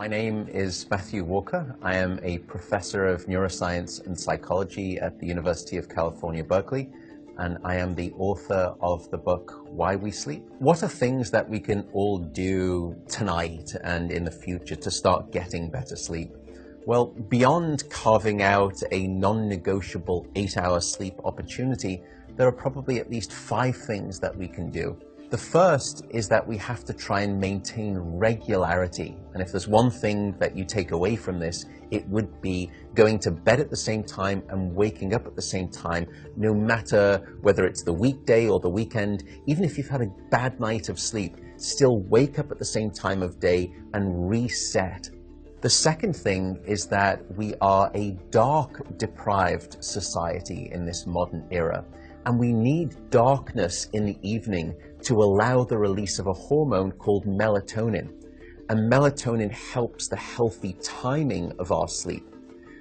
My name is Matthew Walker. I am a professor of neuroscience and psychology at the University of California, Berkeley, and I am the author of the book, Why We Sleep. What are things that we can all do tonight and in the future to start getting better sleep? Well, beyond carving out a non-negotiable 8-hour sleep opportunity, there are probably at least 5 things that we can do. The first is that we have to try and maintain regularity. And if there's one thing that you take away from this, it would be going to bed at the same time and waking up at the same time, no matter whether it's the weekday or the weekend. Even if you've had a bad night of sleep, still wake up at the same time of day and reset. The second thing is that we are a dark-deprived society in this modern era, and we need darkness in the evening to allow the release of a hormone called melatonin. And melatonin helps the healthy timing of our sleep.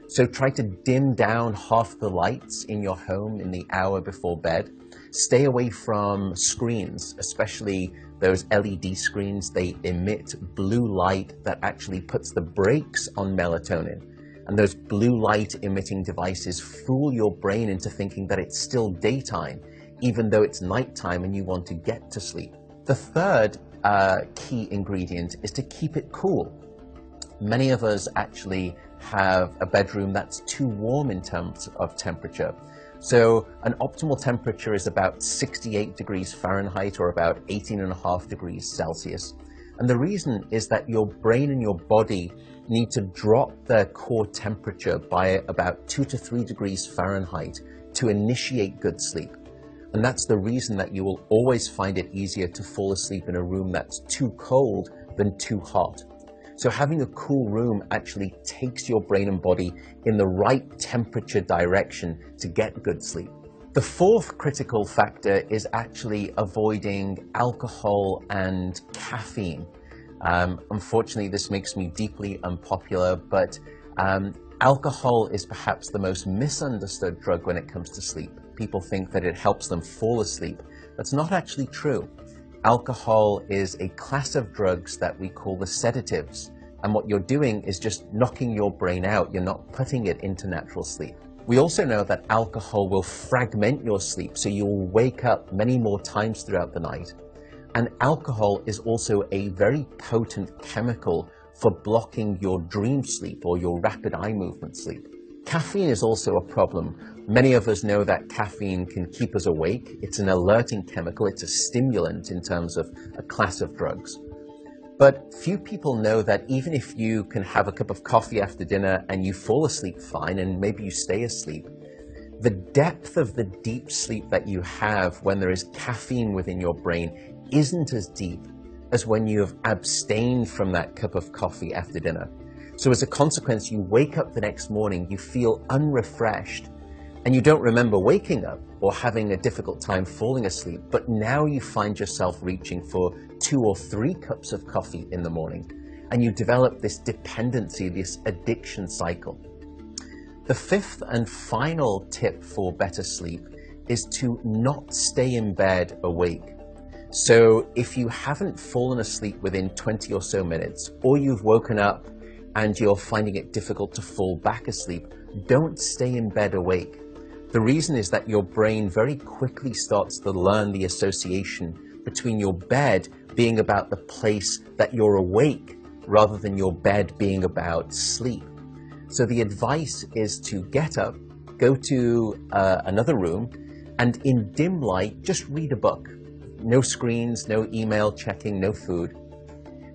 So try to dim down half the lights in your home in the hour before bed. Stay away from screens, especially those LED screens. They emit blue light that actually puts the brakes on melatonin. And those blue light emitting devices fool your brain into thinking that it's still daytime, even though it's nighttime and you want to get to sleep. The third key ingredient is to keep it cool. Many of us actually have a bedroom that's too warm in terms of temperature. So an optimal temperature is about 68 degrees Fahrenheit or about 18.5 degrees Celsius. And the reason is that your brain and your body need to drop their core temperature by about 2 to 3 degrees Fahrenheit to initiate good sleep. And that's the reason that you will always find it easier to fall asleep in a room that's too cold than too hot. So having a cool room actually takes your brain and body in the right temperature direction to get good sleep. The fourth critical factor is actually avoiding alcohol and caffeine. Unfortunately, this makes me deeply unpopular, but alcohol is perhaps the most misunderstood drug when it comes to sleep. People think that it helps them fall asleep. That's not actually true. Alcohol is a class of drugs that we call the sedatives. And what you're doing is just knocking your brain out. You're not putting it into natural sleep. We also know that alcohol will fragment your sleep, so you'll wake up many more times throughout the night. And alcohol is also a very potent chemical for blocking your dream sleep or your rapid eye movement sleep. Caffeine is also a problem. Many of us know that caffeine can keep us awake. It's an alerting chemical. It's a stimulant in terms of a class of drugs. But few people know that even if you can have a cup of coffee after dinner and you fall asleep fine and maybe you stay asleep, the depth of the deep sleep that you have when there is caffeine within your brain isn't as deep as when you have abstained from that cup of coffee after dinner. So as a consequence, you wake up the next morning, you feel unrefreshed, and you don't remember waking up or having a difficult time falling asleep, but now you find yourself reaching for 2 or 3 cups of coffee in the morning, and you develop this dependency, this addiction cycle. The fifth and final tip for better sleep is to not stay in bed awake. So if you haven't fallen asleep within 20 or so minutes, or you've woken up and you're finding it difficult to fall back asleep, don't stay in bed awake. The reason is that your brain very quickly starts to learn the association between your bed being about the place that you're awake rather than your bed being about sleep. So the advice is to get up, go to another room, and in dim light, just read a book. No screens, no email checking, no food.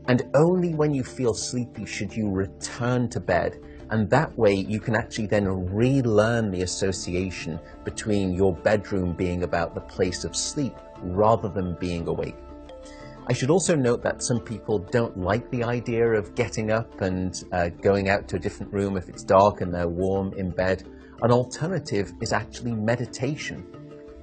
And only when you feel sleepy should you return to bed. And that way you can actually then relearn the association between your bedroom being about the place of sleep rather than being awake. I should also note that some people don't like the idea of getting up and going out to a different room if it's dark and they're warm in bed. An alternative is actually meditation.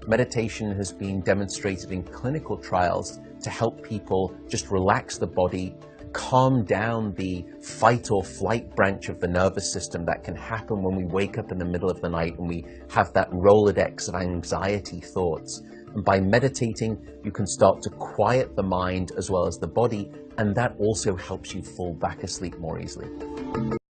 Meditation has been demonstrated in clinical trials to help people just relax the body, calm down the fight or flight branch of the nervous system that can happen when we wake up in the middle of the night and we have that Rolodex of anxiety thoughts. And by meditating, you can start to quiet the mind as well as the body, and that also helps you fall back asleep more easily.